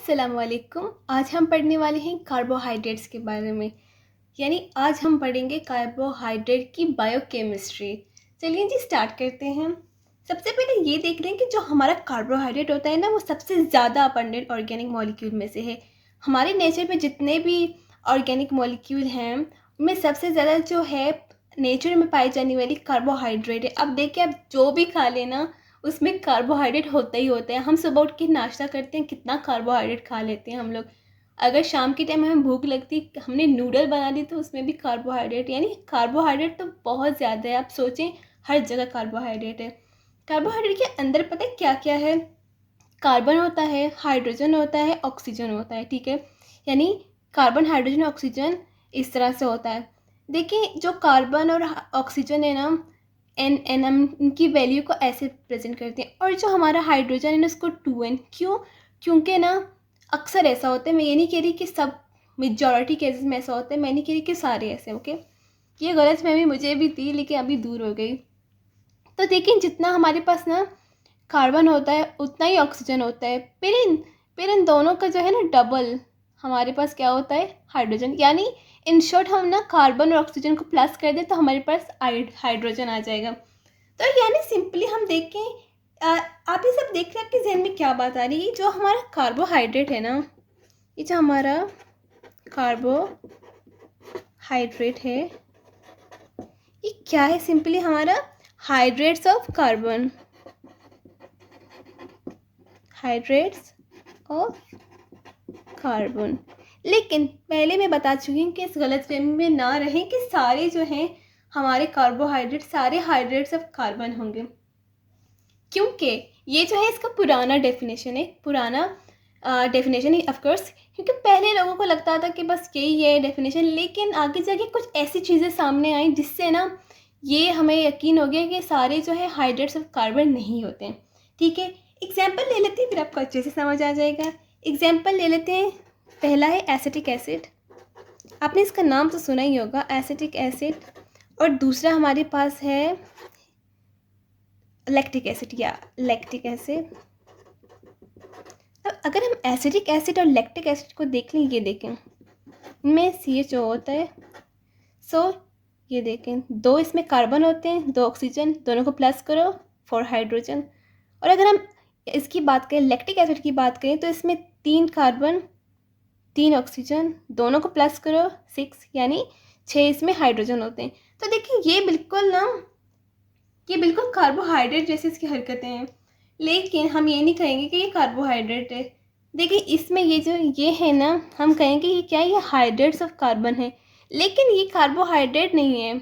अस्सलामुअलैकुम। आज हम पढ़ने वाले हैं कार्बोहाइड्रेट्स के बारे में, यानी आज हम पढ़ेंगे कार्बोहाइड्रेट की बायोकेमिस्ट्री। चलिए जी स्टार्ट करते हैं। सबसे पहले ये देख रहे हैं कि जो हमारा कार्बोहाइड्रेट होता है ना, वो सबसे ज़्यादा अबंडेंट ऑर्गेनिक मॉलिक्यूल में से है। हमारे नेचर में जितने भी ऑर्गेनिक मॉलिक्यूल हैं उनमें सबसे ज़्यादा जो है नेचर में पाई जाने वाली कार्बोहाइड्रेट है। अब देखिए, आप जो भी खा लेना उसमें कार्बोहाइड्रेट होता ही होता है। हम सुबह उठ के नाश्ता करते हैं, कितना कार्बोहाइड्रेट खा लेते हैं हम लोग। अगर शाम के टाइम हमें भूख लगती, हमने नूडल बना ली तो उसमें भी कार्बोहाइड्रेट, यानी कार्बोहाइड्रेट तो बहुत ज़्यादा है। आप सोचें, हर जगह कार्बोहाइड्रेट है। कार्बोहाइड्रेट के अंदर पता है क्या क्या है? कार्बन होता है, हाइड्रोजन होता है, ऑक्सीजन होता है। ठीक है, यानी कार्बन, हाइड्रोजन, ऑक्सीजन इस तरह से होता है। देखिए, जो कार्बन और ऑक्सीजन है ना, एन इनकी वैल्यू को ऐसे प्रेजेंट करते हैं, और जो हमारा हाइड्रोजन है ना उसको 2n। क्यों? क्योंकि ना अक्सर ऐसा होता है, मैं ये नहीं कह रही कि सब, मेजॉरिटी केसेस में ऐसा होता है, मैं नहीं कह रही कि सारे ऐसे। ओके, ये गलतफहमी मुझे भी थी लेकिन अभी दूर हो गई। तो देखिए, जितना हमारे पास ना कार्बन होता है उतना ही ऑक्सीजन होता है, फिर इन दोनों का जो है ना डबल हमारे पास क्या होता है? हाइड्रोजन। यानी इन शॉर्ट, हम ना कार्बन और ऑक्सीजन को प्लस कर दें तो हमारे पास हाइड्रोजन आ जाएगा। तो यानी सिंपली हम देखें, आप ये सब देख रहे हैं, आपके जहन में क्या बात आ रही है? जो हमारा कार्बोहाइड्रेट है ना, ये जो हमारा कार्बोहाइड्रेट है, ये क्या है? सिंपली हमारा hydrates of carbon, hydrates of carbon. लेकिन पहले मैं बता चुकी हूँ कि इस गलतफहमी में ना रहें कि सारे जो हैं हमारे कार्बोहाइड्रेट सारे हाइड्रेट्स ऑफ कार्बन होंगे, क्योंकि ये जो है इसका पुराना डेफिनेशन है, डेफिनेशन है ऑफकोर्स। क्योंकि पहले लोगों को लगता था कि बस यही है डेफिनेशन, लेकिन आगे जाके कुछ ऐसी चीज़ें सामने आई जिससे ना ये हमें यकीन हो गया कि सारे जो है हाइड्रेट्स ऑफ कार्बन नहीं होते हैं। ठीक है, एग्जाम्पल ले लेते हैं, फिर आपको अच्छे से समझ आ जाएगा। एग्जाम्पल ले लेते हैं। पहला है एसिटिक एसिड, आपने इसका नाम तो सुना ही होगा, एसिटिक एसिड। और दूसरा हमारे पास है लैक्टिक एसिड या लैक्टिक एसिड। अब अगर हम एसिटिक एसिड और लैक्टिक एसिड को देख लें, ये देखें, इनमें CHO होता है। सो ये देखें, 2 इसमें कार्बन होते हैं, 2 ऑक्सीजन, दोनों को प्लस करो 4 हाइड्रोजन। और अगर हम इसकी बात करें, लैक्टिक एसिड की बात करें, तो इसमें 3 कार्बन, 3 ऑक्सीजन, दोनों को प्लस करो 6, यानी 6 इसमें हाइड्रोजन होते हैं। तो देखिए, ये बिल्कुल कार्बोहाइड्रेट जैसी इसकी हरकतें हैं, लेकिन हम ये नहीं कहेंगे कि ये कार्बोहाइड्रेट है। देखिए, इसमें ये जो ये है ना, हम कहेंगे ये क्या है? ये हाइड्रेट्स ऑफ कार्बन है, लेकिन ये कार्बोहाइड्रेट नहीं है।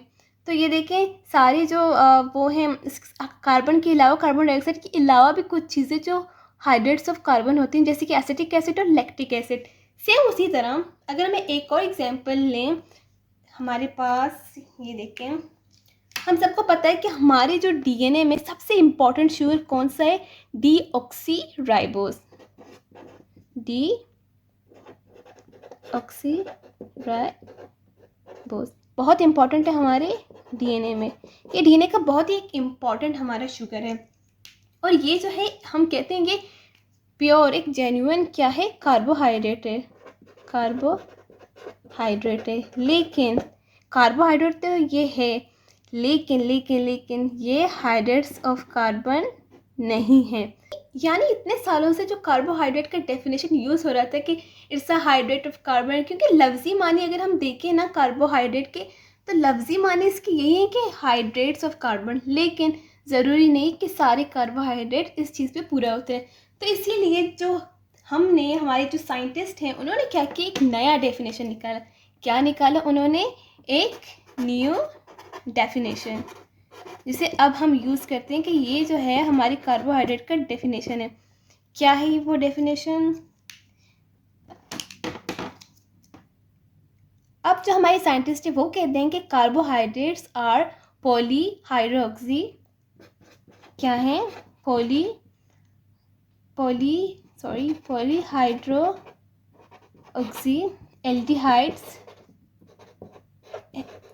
तो ये देखें, सारी जो वो हैं, कार्बन के अलावा, कार्बन डाइऑक्साइड के अलावा भी कुछ चीज़ें जो हाइड्रेट्स ऑफ कार्बन होती हैं, जैसे कि एसिटिक एसिड और लैक्टिक एसिड। सेम उसी तरह अगर हमें एक और एग्जाम्पल लें, हमारे पास ये देखें, हम सबको पता है कि हमारे जो DNA में सबसे इम्पॉर्टेंट शुगर कौन सा है? डीऑक्सीराइबोस। डीऑक्सीराइबोस बहुत इम्पॉर्टेंट है हमारे DNA में। ये DNA का बहुत ही एक इम्पॉर्टेंट हमारा शुगर है, और ये जो है हम कहते हैं ये प्योर, एक जेन्युइन क्या है? कार्बोहाइड्रेट है, कार्बोहाइड्रेट है। लेकिन कार्बोहाइड्रेट तो ये है, लेकिन ये हाइड्रेट्स ऑफ कार्बन नहीं है। यानी इतने सालों से जो कार्बोहाइड्रेट का डेफिनेशन यूज़ हो रहा था कि it's a hydrate of carbon, क्योंकि लफ्ज़ी मानी अगर हम देखें ना कार्बोहाइड्रेट के, तो लफ्ज़ी मानी इसकी यही है कि हाइड्रेट्स ऑफ कार्बन, लेकिन ज़रूरी नहीं कि सारे कार्बोहाइड्रेट इस चीज़ पे पूरा होते हैं। तो इसीलिए जो हमारे जो साइंटिस्ट हैं, उन्होंने क्या किया? एक नया डेफिनेशन निकाला। क्या निकाला उन्होंने? एक न्यू डेफिनेशन, जिसे अब हम यूज़ करते हैं कि ये जो है हमारी कार्बोहाइड्रेट का डेफिनेशन है। क्या है वो डेफिनेशन? अब जो हमारे साइंटिस्ट है वो कहते हैं कि कार्बोहाइड्रेट्स आर पॉलीहाइड्रोक्सी, क्या है? पॉलीहाइड्रोक्सी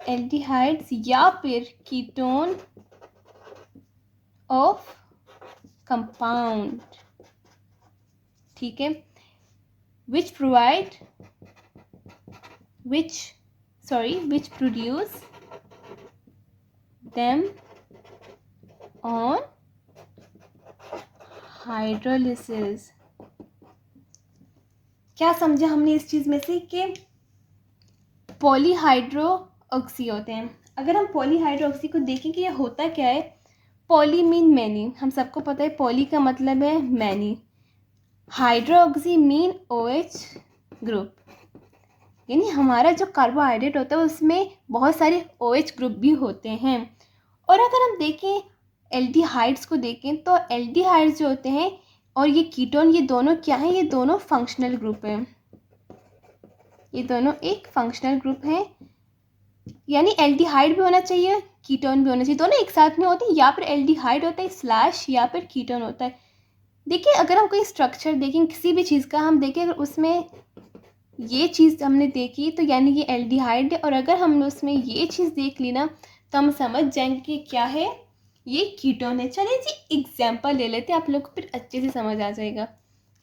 एल्डिहाइड्स या फिर कीटोन ऑफ कंपाउंड। ठीक है, which produce them on hydrolysis. क्या समझा हमने इस चीज़ में से कि पॉलीहाइड्रो ऑक्सी होते हैं। अगर हम पॉलीहाइड्रो ऑक्सी को देखें कि ये होता क्या है, पॉली मीन मैनी, हम सबको पता है पॉली का मतलब है many, hydro oxy mean OH group, यानी हमारा जो कार्बोहाइड्रेट होता है उसमें बहुत सारे OH ग्रुप भी होते हैं। और अगर हम देखें एल्डिहाइड्स को देखें तो एल्डिहाइड्स जो होते हैं और ये कीटोन, ये दोनों क्या हैं, ये दोनों फंक्शनल ग्रुप हैं, ये दोनों एक फंक्शनल ग्रुप हैं, यानी एल्डिहाइड भी होना चाहिए, कीटोन भी होना चाहिए, दोनों एक साथ में होते हैं, या फिर एल्डिहाइड होता है स्लैश या फिर कीटोन होता है। देखिए अगर हम कोई स्ट्रक्चर देखें किसी भी चीज़ का, हम देखें अगर उसमें ये चीज़ हमने देखी तो यानी ये एल्डिहाइड है, और अगर हमने उसमें ये चीज़ देख ली ना तो हम समझ जाएंगे कि क्या है, ये कीटोन है। चलिए जी एग्जाम्पल ले लेते हैं, आप लोग को फिर अच्छे से समझ आ जाएगा।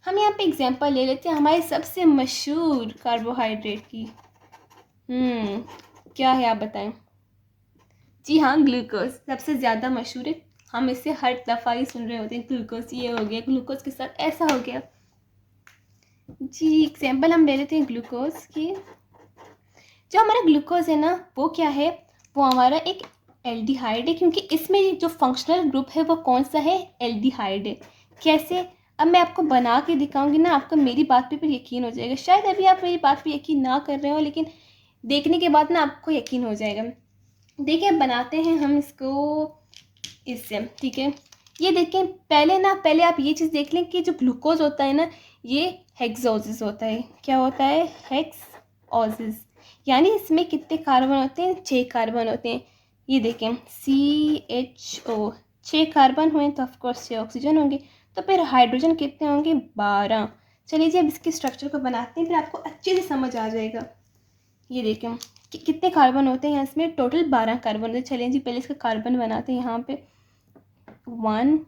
हम यहाँ पे एग्जाम्पल ले लेते हैं हमारे सबसे मशहूर कार्बोहाइड्रेट की। क्या है आप बताएं? जी हाँ, ग्लूकोज सबसे ज़्यादा मशहूर है, हम इसे हर दफ़ा ही सुन रहे होते हैं, ग्लूकोज ये हो गया, ग्लूकोज के साथ ऐसा हो गया। जी एग्जाम्पल हम ले लेते हैं ग्लूकोज की। जो हमारा ग्लूकोज है ना वो क्या है, वो हमारा एक एल्डिहाइड है, क्योंकि इसमें जो फंक्शनल ग्रुप है वो कौन सा है, एल्डिहाइड है। कैसे, अब मैं आपको बना के दिखाऊंगी ना, आपको मेरी बात पे फिर यकीन हो जाएगा। शायद अभी आप मेरी बात पे यकीन ना कर रहे हो, लेकिन देखने के बाद ना आपको यकीन हो जाएगा। देखिए बनाते हैं हम इसको इससे, ठीक है। ये देखें पहले आप ये चीज़ देख लें कि जो ग्लूकोज होता है ना ये हेक्सोसिस होता है। क्या होता है, हेक्सोसिस, यानी इसमें कितने कार्बन होते हैं, 6 कार्बन होते हैं। ये देखें CHO, 6 कार्बन हुए तो ऑफकोर्स 6 ऑक्सीजन होंगे, तो फिर हाइड्रोजन कितने होंगे, 12। चलिए जी अब इसके स्ट्रक्चर को बनाते हैं, फिर आपको अच्छे से समझ आ जाएगा। ये देखें कि कितने कार्बन होते हैं, इसमें टोटल 12 कार्बन होते हैं। चलिए जी पहले इसका कार्बन बनाते हैं। यहाँ पे 1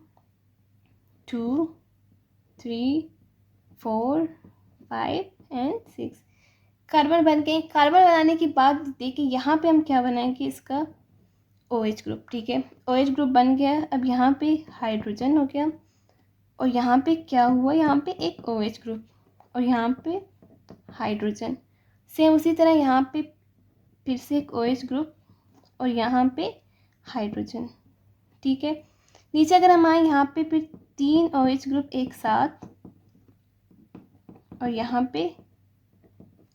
2 3 4 5 एंड 6 कार्बन बन गए। कार्बन बनाने के बाद देखिए यहाँ पे हम क्या बनाएंगे, इसका OH ग्रुप, ठीक है। OH ग्रुप बन गया। अब यहाँ पे हाइड्रोजन हो गया, और यहाँ पे क्या हुआ, यहाँ पे एक OH ग्रुप, और यहाँ पे हाइड्रोजन। सेम उसी तरह यहाँ पे फिर से एक OH ग्रुप, और यहाँ पे हाइड्रोजन, ठीक है। नीचे अगर हम आए यहाँ पे फिर 3 OH ग्रुप एक साथ, और यहाँ पे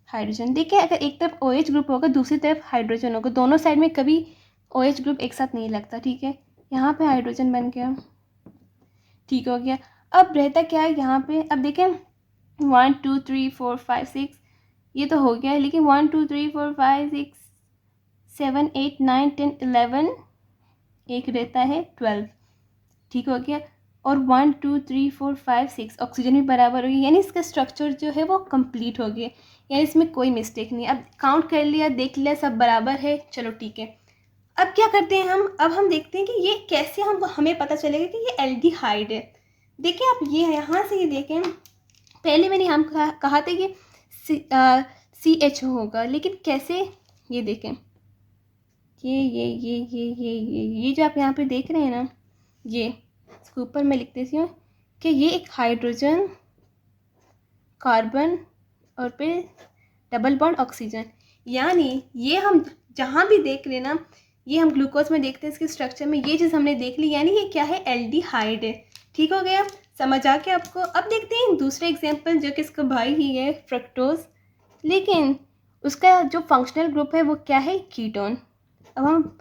हाइड्रोजन। देखिए अगर एक तरफ OH ग्रुप होगा दूसरी तरफ हाइड्रोजन होगा, दोनों साइड में कभी OH ग्रुप एक साथ नहीं लगता, ठीक है। यहाँ पे हाइड्रोजन बन गया, ठीक हो गया। अब रहता क्या है यहाँ पे, अब देखें 1 2 3 4 5 6 ये तो हो गया, लेकिन 1 2 3 4 5 6 7 8 9 10 11 एक रहता है 12, ठीक हो गया। और 1 2 3 4 5 6 ऑक्सीजन भी बराबर हो गई, यानी इसका स्ट्रक्चर जो है वो कंप्लीट हो गया, यानी इसमें कोई मिस्टेक नहीं। अब काउंट कर लिया, देख लिया, सब बराबर है, चलो ठीक है। अब क्या करते हैं हम, अब हम देखते हैं कि ये कैसे हमें पता चलेगा कि ये एल्डिहाइड है। देखिए आप ये यहाँ से ये देखें, पहले मैंने हम कहा था कि CHO होगा, लेकिन कैसे, ये देखें ये जो आप यहाँ पे देख रहे हैं ना, ये इसके ऊपर मैं लिख देती हूँ कि ये एक हाइड्रोजन, कार्बन और फिर डबल बॉन्ड ऑक्सीजन, यानी ये हम जहाँ भी देख रहे ना, ये हम ग्लूकोज में देखते हैं इसके स्ट्रक्चर में, ये चीज़ हमने देख ली, यानी ये क्या है, एल्डिहाइड है, ठीक हो गया, समझ आ के आपको। अब देखते हैं दूसरे एग्जाम्पल जो कि इसका भाई ही है फ्रक्टोज, लेकिन उसका जो फंक्शनल ग्रुप है वो क्या है, कीटोन। अब हम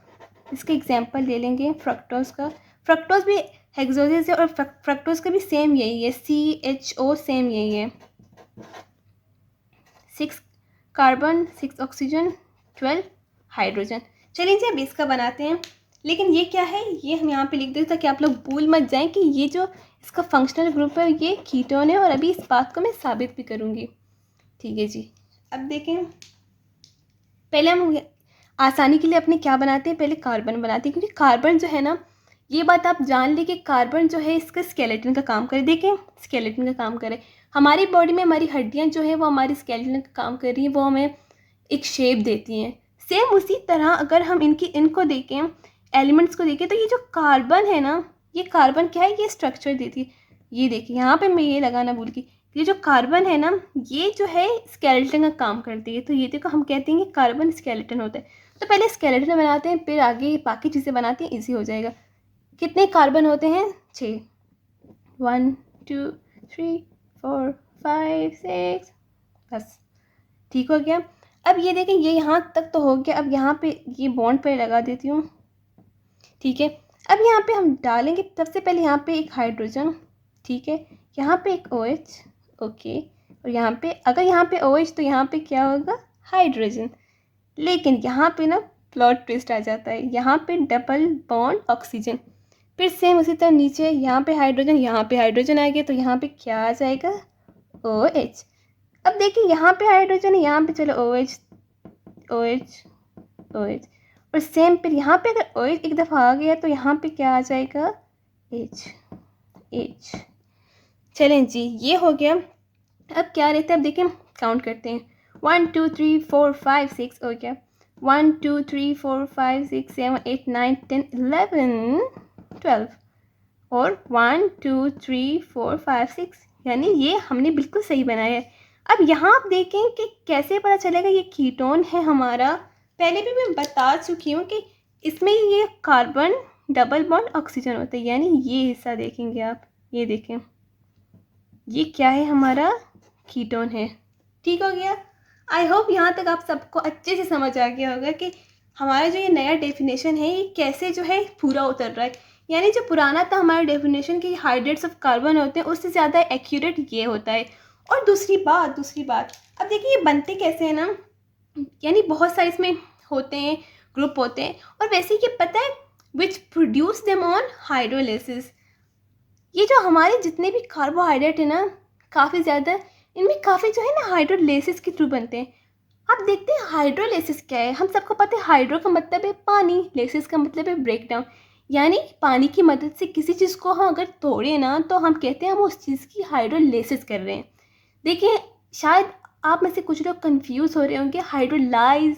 इसका एग्जाम्पल ले लेंगे फ्रक्टोज का। फ्रक्टोज भी हेक्सोसिस है, और फ्रक्टोज का भी सेम यही है, CHO सेम यही है, 6 कार्बन 6 ऑक्सीजन 12 हाइड्रोजन। चलिए जी अब इसका बनाते हैं, लेकिन ये क्या है, ये हम यहाँ पे लिख देते ताकि आप लोग भूल मत जाएं कि ये जो इसका फंक्शनल ग्रुप है ये कीटोन है, और अभी इस बात को मैं साबित भी करूँगी, ठीक है जी। अब देखें पहले हम आसानी के लिए अपने क्या बनाते हैं, पहले कार्बन बनाते हैं, क्योंकि कार्बन जो है ना, ये बात आप जान लें कि कार्बन जो है इसका स्केलेटन का काम करे। देखें स्केलेटन का काम करे, हमारी बॉडी में हमारी हड्डियाँ जो है वो हमारी स्केलेटन का काम कर रही हैं, वो हमें एक शेप देती हैं। सेम उसी तरह अगर हम इनको देखें, एलिमेंट्स को देखें, तो ये जो कार्बन है ना, ये कार्बन क्या है, ये स्ट्रक्चर देती है। ये देखिए यहाँ पे मैं ये लगाना भूल गई, ये जो कार्बन है ना, ये जो है स्केलेटन का काम करती है। तो ये देखो हम कहते हैं कि कार्बन स्केलेटन होता है। तो पहले स्केलेटन बनाते हैं, फिर आगे बाकी चीज़ें बनाते हैं, ईजी हो जाएगा। कितने कार्बन होते हैं? 6। 1 2 3 4 5 6, बस ठीक हो गया। अब ये देखें, ये यहाँ तक तो हो गया। अब यहाँ पे ये बॉन्ड पे लगा देती हूँ, ठीक है। अब यहाँ पे हम डालेंगे सबसे पहले यहाँ पे एक हाइड्रोजन, ठीक है। यहाँ पे एक OH, ओके। और यहाँ पे अगर यहाँ पे OH तो यहाँ पे क्या होगा? हाइड्रोजन। लेकिन यहाँ पे ना प्लॉट ट्विस्ट आ जाता है, यहाँ पे डबल बॉन्ड ऑक्सीजन। फिर सेम उसी तरह नीचे यहाँ पे हाइड्रोजन आ गया, तो यहाँ पे क्या आ जाएगा? OH। अब देखिए यहाँ पे हाइड्रोजन है, यहाँ पे चलो OH OH OH। और सेम फिर यहाँ पे अगर OH एक दफ़ा आ गया तो यहाँ पे क्या आ जाएगा? H। चलें जी, ये हो गया। अब क्या रहता है? अब देखिए काउंट करते हैं। 1 2 3 4 5 6 हो गया। 1 2 3 4 5 6 7 8 9 10 11 12 और 1 2 3 4 5 6, यानी ये हमने बिल्कुल सही बनाया है। अब यहाँ आप देखें कि कैसे पता चलेगा ये कीटोन है हमारा। पहले भी मैं बता चुकी हूँ कि इसमें ये कार्बन डबल बॉन्ड ऑक्सीजन होता है, यानी ये हिस्सा देखेंगे आप, ये देखें, ये क्या है? हमारा कीटोन है। ठीक हो गया। आई होप यहाँ तक आप सबको अच्छे से समझ आ गया होगा कि हमारा जो ये नया डेफिनेशन है ये कैसे जो है पूरा उतर रहा है। यानी जो पुराना था हमारा डेफिनेशन कि हाइड्रेट्स ऑफ कार्बन होते हैं, उससे ज़्यादा एक्यूरेट ये होता है। और दूसरी बात अब देखिए ये बनते कैसे हैं ना, यानी बहुत सारे इसमें होते हैं, ग्रुप होते हैं। और वैसे ये पता है विच प्रोड्यूस देम ऑन हाइड्रोलिसिस। ये जो हमारे जितने भी कार्बोहाइड्रेट है ना, काफ़ी ज़्यादा इनमें काफ़ी जो है ना हाइड्रोलिसिस के थ्रू बनते हैं। अब देखते हैं हाइड्रोलिसिस क्या है। हम सबको पता है हाइड्रो का मतलब है पानी, लेसिस का मतलब है ब्रेक डाउन, यानी पानी की मदद से किसी चीज़ को हम अगर तोड़े ना तो हम कहते हैं हम उस चीज़ की हाइड्रोलिसिस कर रहे हैं। देखिए शायद आप में से कुछ लोग कंफ्यूज हो रहे होंगे हाइड्रोलाइज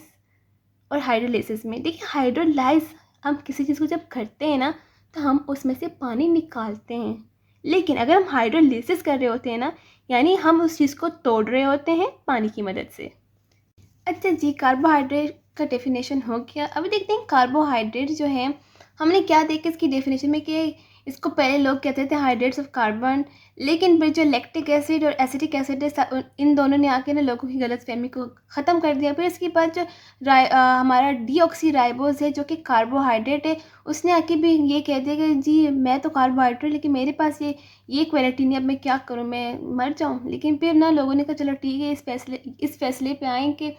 और हाइड्रोलिसिस में। देखिए हाइड्रोलाइज हम किसी चीज़ को जब करते हैं ना तो हम उसमें से पानी निकालते हैं, लेकिन अगर हम हाइड्रोलिसिस कर रहे होते हैं ना, यानी हम उस चीज़ को तोड़ रहे होते हैं पानी की मदद से। अच्छा जी, कार्बोहाइड्रेट का डेफिनेशन हो गया। अभी देखते हैं कार्बोहाइड्रेट जो है हमने क्या देखा इसकी डेफिनेशन में कि इसको पहले लोग कहते थे हाइड्रेट्स ऑफ कार्बन, लेकिन फिर जो लैक्टिक एसिड और एसिटिक एसिड है इन दोनों ने आके ना लोगों की गलतफहमी को ख़त्म कर दिया। फिर इसके बाद जो हमारा डीऑक्सीराइबोज है जो कि कार्बोहाइड्रेट है, उसने आके भी ये कह दिया कि जी मैं तो कार्बोहाइड्रेट लेकिन मेरे पास ये क्वालिटी नहीं, अब मैं क्या करूँ, मैं मर जाऊँ। लेकिन फिर ना लोगों ने कहा चलो ठीक है, इस फैसले पे आए कि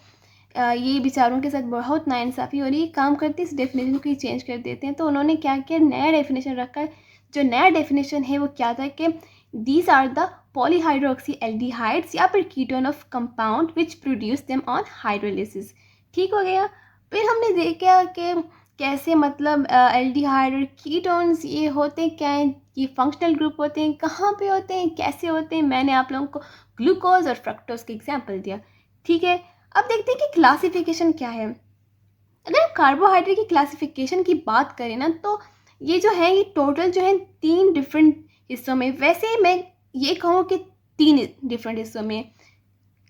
ये बेचारों के साथ बहुत नाइंसाफ़ी हो रही है, काम करते इस डेफिनेशन को ही चेंज कर देते हैं। तो उन्होंने क्या किया, नया डेफिनेशन रखा है। जो नया डेफिनेशन है वो क्या था कि these are the polyhydroxy aldehydes या फिर ketone of compound which produce them on hydrolysis. ठीक हो गया। फिर हमने देखा कि कैसे मतलब एल्डिहाइड और कीटोन्स ये होते क्या हैं, ये फंक्शनल ग्रुप होते हैं, कहाँ पे होते हैं, कैसे होते हैं। मैंने आप लोगों को ग्लूकोज और फ्रक्टोज के एग्जाम्पल दिया। ठीक है, अब देखते हैं कि क्लासिफिकेशन क्या है। अगर हम कार्बोहाइड्रेट की क्लासिफिकेशन की बात करें ना तो ये जो है ये टोटल जो है 3 डिफरेंट हिस्सों में, वैसे मैं ये कहूँ कि 3 डिफरेंट हिस्सों में।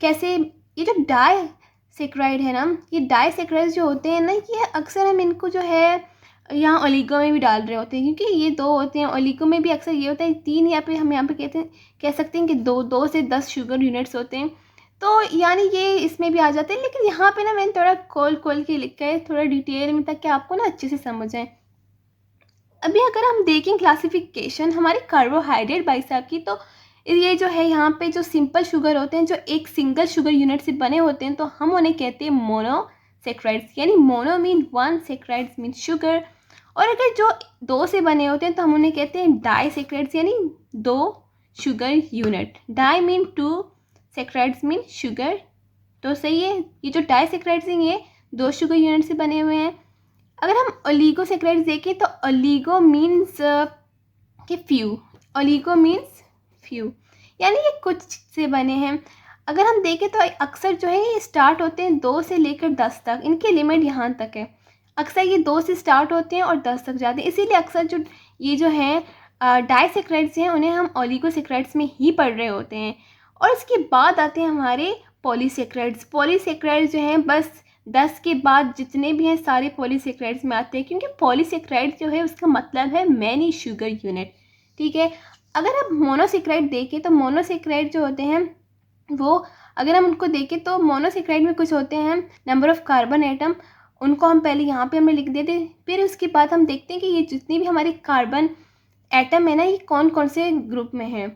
कैसे? ये जो डाइसेक्राइड है ना, ये डाइसेक्राइड जो होते हैं ना, ये अक्सर हम इनको जो है यहाँ ओलिगो में भी डाल रहे होते हैं, क्योंकि ये 2 होते हैं। ओलिगो में भी अक्सर ये होता है 3, या फिर हम यहाँ पे कह सकते हैं कि 2 से 10 शुगर यूनिट्स होते हैं, तो यानी ये इसमें भी आ जाते हैं। लेकिन यहाँ पे ना मैंने थोड़ा खोल के लिखा है थोड़ा डिटेल में, ताकि आपको ना अच्छे से समझ आए। अभी अगर हम देखें क्लासिफिकेशन हमारे कार्बोहाइड्रेट भाई साहब की, तो ये जो है यहाँ पे जो सिंपल शुगर होते हैं जो एक सिंगल शुगर यूनिट से बने होते हैं, तो हम उन्हें कहते हैं मोनोसेक्राइड्स, यानी mono mean 1, saccharides mean sugar. और अगर जो 2 से बने होते हैं तो हम उन्हें कहते हैं डाइसेक्राइड्स, यानी 2 sugar unit. Di mean 2, saccharides mean sugar. तो सही है, ये जो डाइसेक्राइड्स हैं ये 2 शुगर यूनिट से बने हुए हैं। अगर हम ओलिगोसेक्राइड्स देखें तो ओलिगो मीन्स कि फ्यू, ओलिगो मीन्स फ्यू, यानी ये कुछ से बने हैं। अगर हम देखें तो अक्सर जो है ये स्टार्ट होते हैं 2 से लेकर 10 तक, इनकी लिमिट यहाँ तक है। अक्सर ये 2 से स्टार्ट होते हैं और 10 तक जाते हैं, इसीलिए अक्सर जो ये जो हैं डाइसेक्राइड्स हैं उन्हें हम ओलिगोसेक्राइड्स में ही पढ़ रहे होते हैं। और इसके बाद आते हैं हमारे पॉलीसेक्राइड्स। पॉलीसेक्राइड्स जो हैं बस 10 के बाद जितने भी हैं सारे पॉलीसेक्राइड्स में आते हैं, क्योंकि पॉलीसेक्राइड जो है उसका मतलब है मैनी शुगर यूनिट, ठीक है। अगर आप मोनोसेक्राइड देखें तो मोनोसेक्राइड जो होते हैं वो अगर हम उनको देखें तो मोनोसेक्राइड में कुछ होते हैं नंबर ऑफ़ कार्बन एटम, उनको हम पहले यहाँ पे हमने लिख देते। फिर उसके बाद हम देखते हैं कि ये जितनी भी हमारे कार्बन एटम है ना, ये कौन कौन से ग्रुप में है।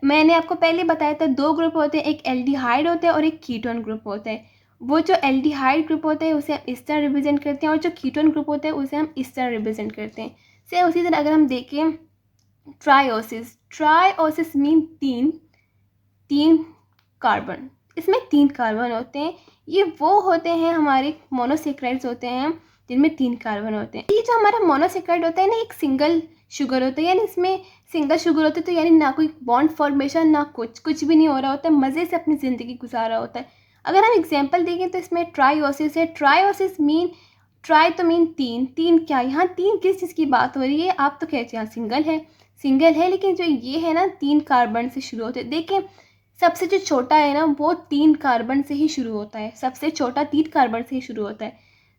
मैंने आपको पहले बताया था 2 ग्रुप होते हैं, एक एल्डिहाइड होता है और एक कीटोन ग्रुप होता है। वो जो एल्डिहाइड ग्रुप होता है उसे हम इस तरह रिप्रेजेंट करते हैं और जो कीटोन ग्रुप होता है उसे हम इस तरह रिप्रेजेंट करते हैं। से उसी तरह अगर हम देखें ट्रायोसिस, ट्रायोसिस मीन तीन कार्बन, इसमें 3 कार्बन होते हैं। ये वो होते हैं हमारे मोनोसेक्राइड्स होते हैं जिनमें 3 कार्बन होते हैं। ये जो हमारा मोनोसेक्राइड होता है ना, एक सिंगल शुगर होता है, यानी इसमें सिंगल शुगर होती है, तो यानी ना कोई बॉन्ड फॉर्मेशन ना कुछ भी नहीं हो रहा होता है, मज़े से अपनी ज़िंदगी गुजारा होता है। अगर हम एग्जांपल देखें तो इसमें ट्रायोसिस है। ट्रायोसिस मीन ट्राई तो मीन 3 क्या, यहाँ 3 किस चीज़ की बात हो रही है? आप तो कहते हैं सिंगल है, लेकिन जो ये है ना 3 कार्बन से शुरू होते हैं। देखें सबसे जो छोटा है ना वो 3 कार्बन से ही शुरू होता है, सबसे छोटा 3 कार्बन से ही शुरू होता है।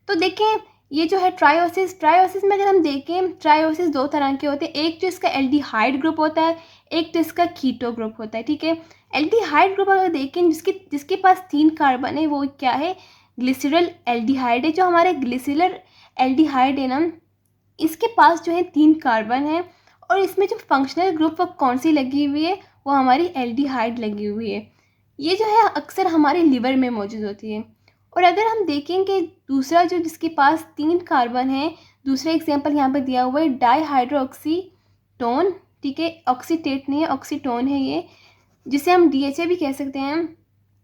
तो देखें ये जो है ट्रायोसिस में अगर हम देखें ट्रायोसिस 2 तरह के होते हैं, एक जो इसका एल्डिहाइड ग्रुप होता है, एक तो इसका कीटो ग्रुप होता है, ठीक है। एल्डिहाइड ग्रुप अगर देखें जिसके पास 3 कार्बन है वो क्या है? ग्लिसरल एल्डिहाइड है। जो हमारे ग्लिसरल एल्डिहाइड है ना, इसके पास जो है 3 कार्बन है और इसमें जो फंक्शनल ग्रुप वो कौन सी लगी हुई है? वो हमारी एल्डिहाइड लगी हुई है। ये जो है अक्सर हमारे लिवर में मौजूद होती है। और अगर हम देखेंगे दूसरा जो जिसके पास 3 कार्बन है, दूसरा एग्जांपल यहाँ पर दिया हुआ है डाईहाइड्रोक्सीटोन, ठीक है। ऑक्सीटेट नहीं है, ऑक्सीटोन है ये, जिसे हम DHA भी कह सकते हैं।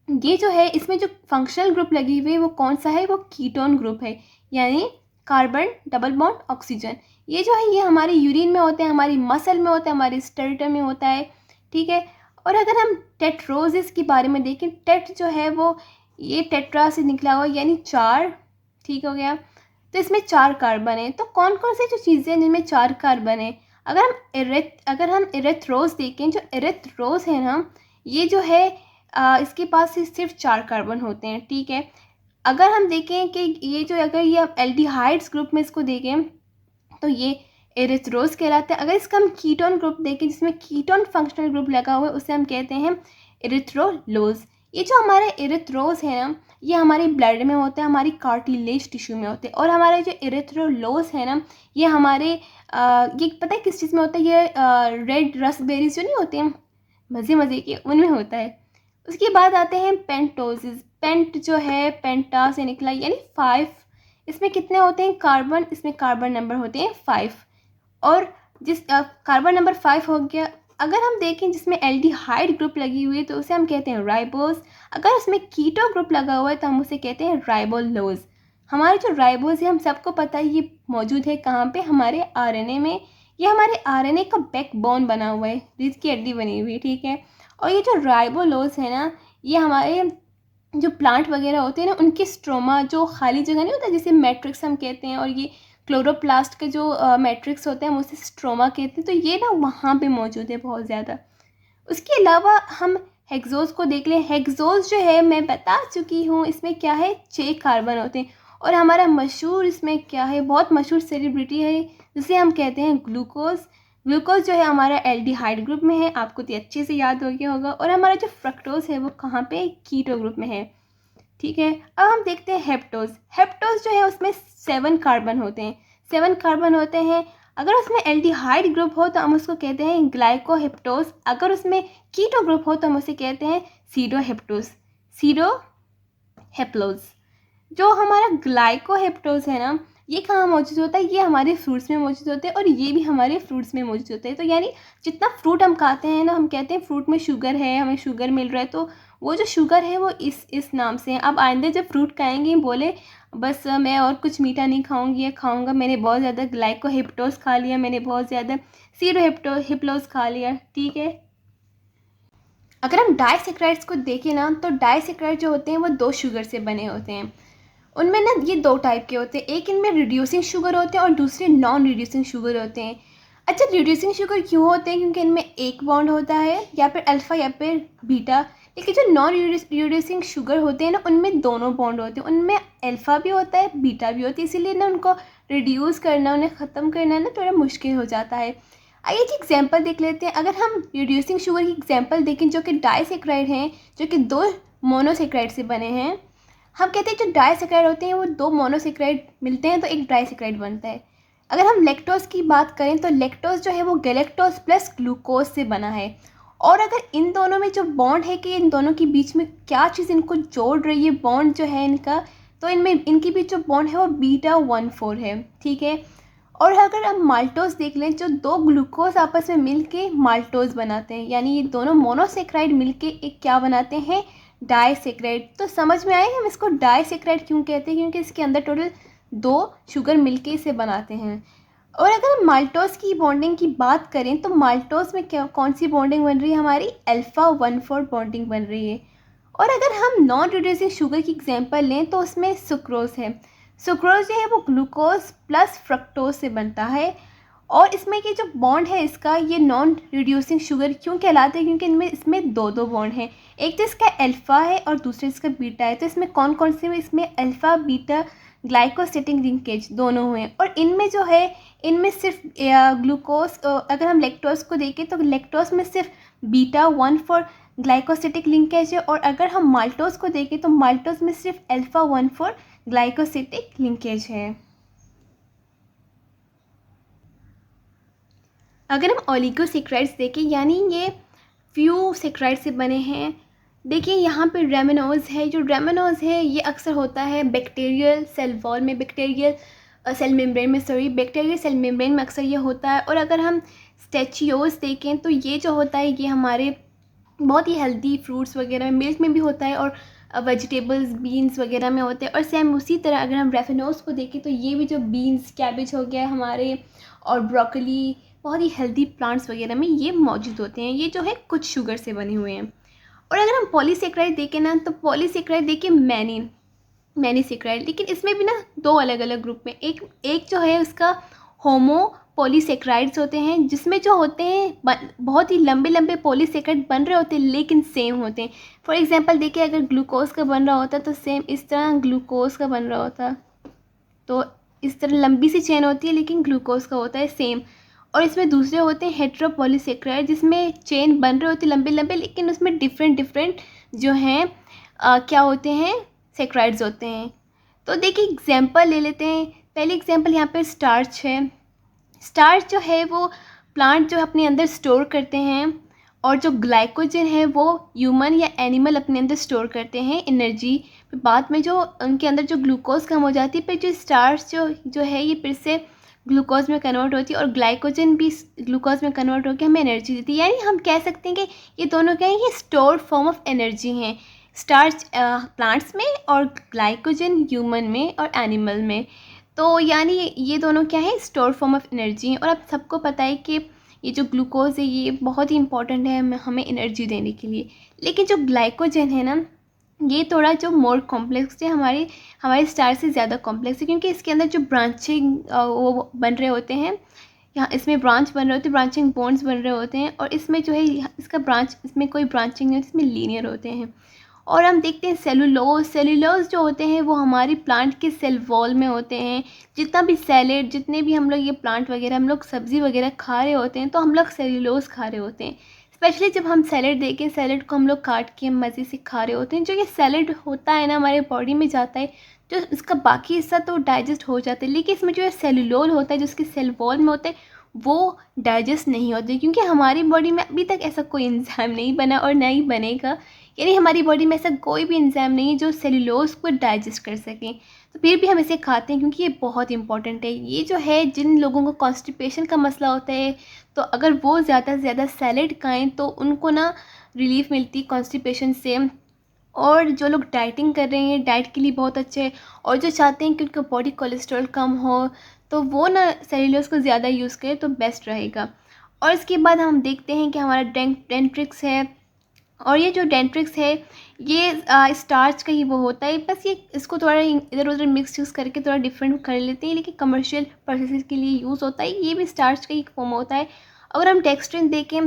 ये जो है इसमें जो फंक्शनल ग्रुप लगी हुई है वो कौन सा है? वो कीटोन ग्रुप है, यानी कार्बन डबल बॉन्ड ऑक्सीजन। ये जो है ये हमारे यूरिन में होते हैं, हमारी मसल में होता है, हमारे स्टर्टम में होता है, ठीक है। और अगर हम टेट्रोसिस के बारे में देखें, टेट जो है वो ये टेट्रा से निकला हुआ यानी 4, ठीक हो गया। तो इसमें 4 कार्बन है। तो कौन कौन से जो चीज़ें हैं जिनमें 4 कार्बन है? अगर हम इरेथ्रोस देखें, जो इरेथ्रोस है ना ये जो है इसके पास सिर्फ 4 कार्बन होते हैं, ठीक है। अगर हम देखें कि ये जो अगर ये एल्डिहाइड्स ग्रुप में इसको देखें तो ये एरिथ्रोस कहलाता है। अगर इसका हम कीटोन ग्रुप देखें जिसमें कीटोन फंक्शनल ग्रुप लगा हुआ है उसे हम कहते हैं एरिथ्रोलोज। ये जो हमारे एरिथ्रोस है ना ये हमारे ब्लड में होता है, हमारी कार्टिलेज टिश्यू में होते हैं। और हमारे जो एरिथ्रोलोज है ना ये हमारे ये पता है किस चीज़ में होता है? ये रेड रसबेरीज जो नहीं होते हैं मज़े के, उनमें होता है। उसके बाद आते हैं पेंटोसिस। पेंट जो है पेंटा से निकला यानी 5। इसमें कितने होते हैं कार्बन? इसमें कार्बन नंबर होते हैं 5। और जिस कार्बन नंबर 5 हो गया। अगर हम देखें जिसमें एल्डिहाइड ग्रुप लगी हुई है तो उसे हम कहते हैं राइबोस। अगर उसमें कीटो ग्रुप लगा हुआ है तो हम उसे कहते हैं राइबोलोज। हमारे जो राइबोस है हम सबको पता है ये मौजूद है कहाँ पे? हमारे आरएनए में। ये हमारे आरएनए का बैकबोन बना हुआ है, रीढ़ की हड्डी बनी हुई है, ठीक है। और ये जो राइबोलोज है ना ये हमारे जो प्लांट वगैरह होते हैं ना उनके स्ट्रोमा, जो खाली जगह नहीं होता जिसे मैट्रिक्स हम कहते हैं, और ये क्लोरोप्लास्ट के जो मैट्रिक्स होते हैं हम उसे स्ट्रोमा कहते हैं, तो ये ना वहाँ पे मौजूद है बहुत ज़्यादा। उसके अलावा हम हेक्सोस को देख लें। हेक्सोस जो है मैं बता चुकी हूँ इसमें क्या है? 6 कार्बन होते हैं। और हमारा मशहूर इसमें क्या है? बहुत मशहूर सेलिब्रिटी है जिसे हम कहते हैं ग्लूकोज। ग्लूकोज जो है हमारा एल्डिहाइड ग्रुप में है, आपको तो अच्छे से याद हो गया होगा। और हमारा जो फ्रक्टोज है वो कहाँ पे? कीटो ग्रुप में है, ठीक है। अब हम देखते हैं हेप्टोज। हेप्टोज जो है उसमें 7 कार्बन होते हैं, 7 कार्बन होते हैं। अगर उसमें एल्डिहाइड ग्रुप हो तो हम उसको कहते हैं ग्लाइकोहेप्टोज। अगर उसमें कीटो ग्रुप हो तो हम उसे कहते हैं सीडोहेप्टोज, सीडोहेप्लोज। जो हमारा ग्लाइकोहेप्टोज है ना ये कहाँ मौजूद होता है? ये हमारे फ्रूट्स में मौजूद होते हैं और ये भी हमारे फ्रूट्स में मौजूद होते हैं। तो यानी जितना फ्रूट हम खाते हैं ना हम कहते हैं फ्रूट में शुगर है, हमें शुगर मिल रहा है, तो वो जो शुगर है वो इस नाम से है। अब आइंदे जब फ्रूट खाएंगे बोले बस मैं और कुछ मीठा नहीं खाऊंगी या खाऊंगा, मैंने बहुत ज़्यादा ग्लाइकोहेप्टोज खा लिया, मैंने बहुत ज़्यादा सीरोहेप्टोज खा लिया, ठीक है। अगर हम डाइसैकेराइड्स को देखें ना, तो डाइसैकेराइड जो होते हैं वो 2 शुगर से बने होते हैं। उनमें ना ये 2 टाइप के होते हैं, एक इनमें रिड्यूसिंग शुगर होते हैं और दूसरे नॉन रिड्यूसिंग शुगर होते हैं। अच्छा, रिड्यूसिंग शुगर क्यों होते हैं? क्योंकि इनमें एक बॉन्ड होता है, या फिर अल्फ़ा या फिर बीटा। लेकिन जो नॉन रिड्यूसिंग शुगर होते हैं ना, उनमें दोनों बॉन्ड होते हैं, उनमें अल्फ़ा भी होता है, बीटा भी होती है, इसीलिए ना उनको रिड्यूस करना, उन्हें ख़त्म करना ना थोड़ा मुश्किल हो जाता है। आइए एक एग्जांपल देख लेते हैं। अगर हम रिड्यूसिंग शुगर की एग्जांपल देखें, जो कि डाइसैकेराइड हैं, जो कि 2 मोनोसैकेराइड से बने हैं। हम कहते हैं जो डाइसैकेराइड होते हैं वो 2 मोनोसैकेराइड मिलते हैं तो एक डाइसैकेराइड बनता है। अगर हम लैक्टोज की बात करें, तो लैक्टोज जो है वो गैलेक्टोज प्लस ग्लूकोज से बना है। और अगर इन दोनों में जो बॉन्ड है कि इन दोनों के बीच में क्या चीज़ इनको जोड़ रही है, बॉन्ड जो है इनका, तो इनमें इनके बीच जो बॉन्ड है वो β14 है, ठीक है। और अगर हम माल्टोज देख लें, जो 2 ग्लूकोज आपस में मिल के माल्टोज बनाते हैं, यानी ये दोनों मोनोसैकेराइड मिलके एक क्या बनाते हैं, डाइसैकेराइड। तो समझ में आए हम इसको डाइसैकेराइड क्यों कहते हैं, क्योंकि इसके अंदर टोटल 2 शुगर मिलके इसे बनाते हैं। और अगर हम माल्टोज की बॉन्डिंग की बात करें, तो माल्टोज में क्या कौन सी बॉन्डिंग बन रही है, हमारी α14 बॉन्डिंग बन रही है। और अगर हम नॉन रिड्यूसिंग शुगर की एग्जांपल लें, तो उसमें सुक्रोज है। सुक्रोज जो है वो ग्लूकोज प्लस फ्रक्टोज से बनता है। और इसमें ये जो बॉन्ड है इसका, ये नॉन रिड्यूसिंग शुगर क्यों कहलाते हैं, क्योंकि इनमें इसमें 2 बॉन्ड हैं, एक तो इसका अल्फ़ा है और दूसरे इसका बीटा है। तो इसमें कौन कौन से हुए, इसमें अल्फ़ा बीटा ग्लाइकोसिटिक लिंकेज दोनों हुए। और इनमें जो है, इनमें सिर्फ ग्लूकोज, अगर हम लैक्टोज को देखें तो लैक्टोज में सिर्फ β14 ग्लाइकोसिटिक लिंकेज है। और अगर हम माल्टोज को देखें तो माल्टोज में सिर्फ α14 ग्लाइकोसिटिक लिंकेज है। अगर हम ओलिगोसैकेराइड्स देखें, यानी ये फ्यू सैकेराइड से बने हैं। देखिए यहाँ पे रेमिनोज है, जो रेमिनोज है ये अक्सर होता है बैक्टीरियल सेल वॉल में, बैक्टीरियल सेल मेम्ब्रेन में, बैक्टीरियल सेल मेम्ब्रेन में अक्सर ये होता है। और अगर हम स्टेचियोज देखें, तो ये जो होता है ये हमारे बहुत ही हेल्दी फ्रूट्स वगैरह में, मिल्क में भी होता है, और वेजिटेबल्स बीन्स वगैरह में होते हैं। और सेम उसी तरह अगर हम रेफिनोज को देखें, तो ये भी जो बीन्स, कैबेज हो गया हमारे, और ब्रोकली, बहुत ही हेल्दी प्लांट्स वगैरह में ये मौजूद होते हैं। ये जो है कुछ शुगर से बने हुए हैं। और अगर हम पॉलीसेकेराइड देखें ना, तो पॉलीसेकेराइड देखिए मैनी सेकेराइड, लेकिन इसमें भी ना 2 अलग अलग ग्रुप में, एक जो है उसका होमो पॉलीसेकेराइड्स होते हैं, जिसमें जो होते हैं बहुत ही लंबे लंबे पॉलीसेकेराइड बन रहे होते हैं, लेकिन सेम होते हैं। फॉर एग्जांपल देखिए, अगर ग्लूकोज का बन रहा होता तो सेम इस तरह ग्लूकोज का बन रहा होता, तो इस तरह लंबी सी चेन होती है, लेकिन ग्लूकोज का होता है सेम। और इसमें दूसरे होते हैं हेट्रोपॉलीसेकेराइड, जिसमें चेन बन रहे होते हैं लंबे लंबे, लेकिन उसमें डिफरेंट डिफरेंट जो हैं क्या होते हैं, सेकेराइड्स होते हैं। तो देखिए एग्जांपल ले लेते हैं। पहले एग्जांपल यहाँ पे स्टार्च है। स्टार्च जो है वो प्लांट जो अपने अंदर स्टोर करते हैं, और जो ग्लाइकोजन है वो ह्यूमन या एनिमल अपने अंदर स्टोर करते हैं एनर्जी। फिर बाद में जो उनके अंदर जो ग्लूकोज कम हो जाती है, फिर जो स्टार्च जो है ये फिर से ग्लूकोज में कन्वर्ट होती है, और ग्लाइकोजन भी ग्लूकोज में कन्वर्ट होकर हमें एनर्जी देती है। यानी हम कह सकते हैं कि ये दोनों क्या है, ये स्टोर्ड फॉर्म ऑफ एनर्जी हैं, स्टार्च प्लांट्स में और ग्लाइकोजन ह्यूमन में और एनिमल में। तो यानी ये दोनों क्या है, स्टोर फॉर्म ऑफ एनर्जी हैं। और अब सबको पता है कि ये जो ग्लूकोज है ये बहुत ही इंपॉर्टेंट है हमें एनर्जी देने के लिए। लेकिन जो ग्लाइकोजन है ना, ये थोड़ा जो मोर कॉम्प्लेक्स है, हमारे स्टार से ज़्यादा कॉम्प्लेक्स है, क्योंकि इसके अंदर जो ब्रांचिंग वो बन रहे होते हैं, यहाँ इसमें ब्रांच बन रहे होते हैं, ब्रांचिंग बॉन्ड्स बन रहे होते हैं। और इसमें जो है इसका ब्रांच, इसमें कोई ब्रांचिंग नहीं होती, इसमें लीनियर होते हैं। और हम देखते हैं सेलुलोज जो होते हैं वो हमारी प्लांट के सेल वॉल में होते हैं। जितना भी सैलेड, जितने भी हम लोग ये प्लांट वगैरह, हम लोग सब्ज़ी वगैरह खा रहे होते हैं, तो हम लोग सेलुलोज खा रहे होते हैं। स्पेशली जब हम सैलेड देखें, सैलेड को हम लोग काट के मज़े से खा रहे होते हैं। जो ये सैलेड होता है ना, हमारे बॉडी में जाता है, जो इसका बाकी हिस्सा तो डाइजेस्ट हो जाता है, लेकिन इसमें जो सेलुलोज होता है, जो उसके सेल वॉल में होते हैं, वो डाइजेस्ट नहीं होते, क्योंकि हमारी बॉडी में अभी तक ऐसा कोई एंजाइम नहीं बना और ना ही बनेगा। यानी हमारी बॉडी में ऐसा कोई भी एंजाइम नहीं है जो सेलुलोज को डाइजेस्ट कर सके। तो फिर भी हम इसे खाते हैं, क्योंकि ये बहुत इंपॉर्टेंट है। ये जो है, जिन लोगों को कॉन्स्टिपेशन का मसला होता है, तो अगर वो ज़्यादा से ज़्यादा सैलेड खाएं तो उनको ना रिलीफ मिलती है कॉन्स्टिपेशन से। और जो लोग डाइटिंग कर रहे हैं, डाइट के लिए बहुत अच्छे है। और जो चाहते हैं कि उनका बॉडी कोलेस्ट्रॉल कम हो, तो वो ना सेलुलोज को ज़्यादा यूज़ करें तो बेस्ट रहेगा। और इसके बाद हम देखते हैं कि हमारा डेंट्रिक्स है। और ये जो डेंट्रिक्स है ये स्टार्च का ही वो होता है, बस ये इसको थोड़ा इधर उधर मिक्स यूज़ करके थोड़ा डिफरेंट कर लेते हैं, लेकिन कमर्शियल पर्पसेस के लिए यूज़ होता है। ये भी स्टार्च का ही फॉर्म होता है। अगर हम टेक्सटिन देखें,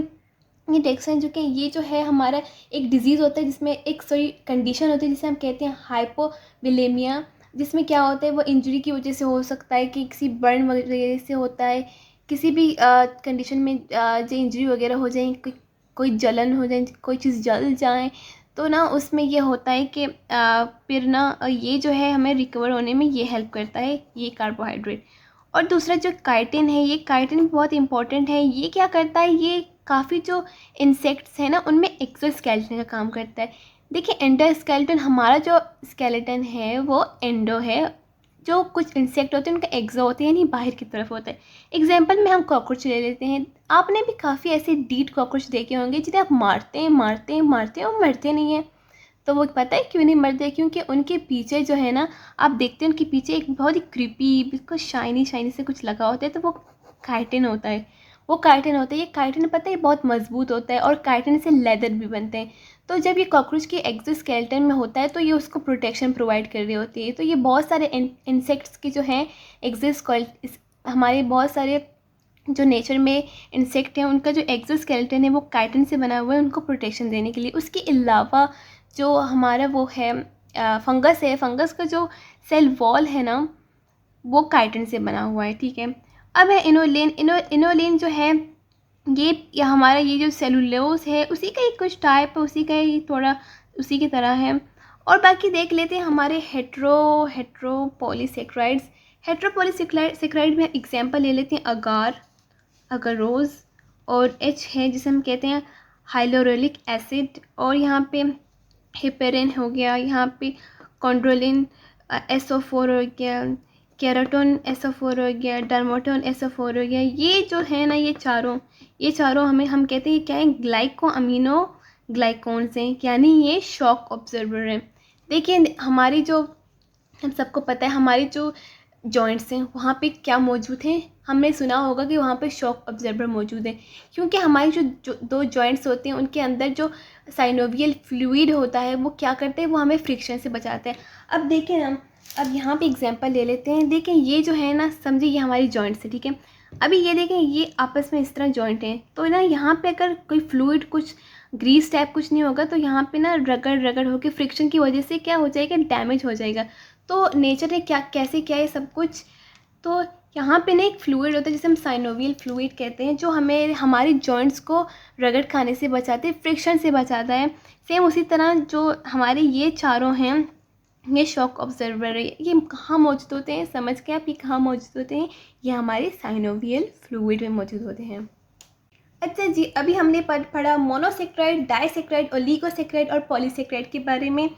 ये टेक्सटिन जो कि ये जो है हमारा एक डिजीज़ होता है, जिसमें एक सॉरी कंडीशन होती है जिसे हम कहते हैं हाइपोविलेमिया, जिसमें क्या होता है वो इंजरी की वजह से हो सकता है कि किसी बर्न वगैरह से होता है, किसी भी कंडीशन में जो इंजरी वगैरह हो जाए, कोई जलन हो जाए, कोई चीज़ जल जाए, तो ना उसमें ये होता है कि फिर ना ये जो है हमें रिकवर होने में ये हेल्प करता है, ये कार्बोहाइड्रेट। और दूसरा जो काइटिन है, ये काइटिन बहुत इंपॉर्टेंट है। ये क्या करता है, ये काफ़ी जो इंसेक्ट्स हैं ना उनमें एक्सोस्केलेटन का काम करता है। देखिए एंडोस्केलेटन, हमारा जो स्केलेटन है वो एंडो है, जो कुछ इंसेक्ट होते हैं उनका एक्सो होते हैं, यानी बाहर की तरफ होता है। एग्जाम्पल में हम कॉकरोच ले लेते हैं। आपने भी काफ़ी ऐसे डीड कॉकरोच देखे होंगे जिन्हें आप मारते हैं मारते हैं मारते हैं और मरते नहीं हैं। तो वो पता है क्यों नहीं मरते? क्योंकि उनके पीछे जो है ना, आप देखते हैं उनके पीछे एक बहुत ही क्रीपी बिल्कुल शाइनी शाइनी से कुछ लगा होता है, तो वो काइटिन होता है। वो काइटिन होता है, ये काइटिन पता है बहुत मजबूत होता है, और काइटिन से लेदर भी बनते हैं। तो जब ये कॉकरोच की एक्सोस्केलेटन में होता है तो ये उसको प्रोटेक्शन प्रोवाइड कर रही होती है। तो ये बहुत सारे इंसेक्ट्स की जो हैं हमारे बहुत सारे जो नेचर में इंसेक्ट हैं उनका जो एक्सोस्केलेटन है वो काइटिन से बना हुआ है, उनको प्रोटेक्शन देने के लिए। उसके अलावा जो हमारा वो है फंगस है, फंगस का जो सेल वॉल है ना वो काइटिन से बना हुआ है, ठीक है। अब है इनोलिन। इनोलिन जो है ये हमारा ये जो सेलुलोज है उसी का ही कुछ टाइप है, उसी का ही थोड़ा उसी की तरह है। और बाकी देख लेते हैं हमारे हेट्रोपॉलीसेक्राइड्स। हेट्रोपॉलीसेक्राइड में एग्जांपल ले लेते हैं अगारोज, और एच है जिसे हम कहते हैं हाइलोरोलिक एसिड, और यहाँ पे हिपेरिन हो गया, यहाँ पे कॉन्ड्रोलिन SO4 हो गया, केराटोन SO4 हो गया, डर्मोटोन SO4 हो गया। ये जो है ना ये चारों हम कहते हैं क्या है, ग्लाइको अमीनो ग्लाइकोन्स हैं, यानी ये शॉक ऑब्जर्वर हैं। देखिए हमारी जो, हम सबको पता है हमारी जो जॉइंट्स हैं वहाँ पे क्या मौजूद हैं, हमने सुना होगा कि वहाँ पे शॉक ऑब्जर्वर मौजूद है, क्योंकि हमारी जो दो जॉइंट्स होते हैं उनके अंदर जो साइनोवियल फ्लूइड होता है वो क्या करते हैं, वो हमें फ्रिक्शन से बचाते हैं। अब देखें हम, अब यहाँ पे एग्जांपल ले लेते हैं। देखें ये जो है ना, समझिए ये हमारी जॉइंट्स है, ठीक है। अभी ये देखें ये आपस में इस तरह जॉइंट हैं, तो ना यहाँ पे अगर कोई फ्लूइड कुछ ग्रीस टाइप कुछ नहीं होगा तो यहाँ पे ना रगड़ रगड़ होकर फ्रिक्शन की वजह से क्या हो जाएगा, डैमेज हो जाएगा। तो नेचर ने क्या कैसे किया है सब कुछ, तो यहाँ पे ना एक फ्लूइड होता है जिसे हम साइनोवियल फ्लूइड कहते हैं, जो हमें हमारी जॉइंट्स को रगड़ खाने से बचाते हैं, फ्रिक्शन से बचाता है। सेम उसी तरह जो हमारे ये चारों हैं, ये शॉक ऑब्जर्वर है, ये कहाँ मौजूद होते हैं, समझ के आप ये कहाँ मौजूद होते हैं, ये हमारे साइनोवियल फ्लूइड में मौजूद होते हैं। अच्छा जी, अभी हमने पढ़ा मोनोसेक्राइड, डाइसेक्राइड, ओलिगोसेक्राइड और पॉलीसेक्राइड के बारे में।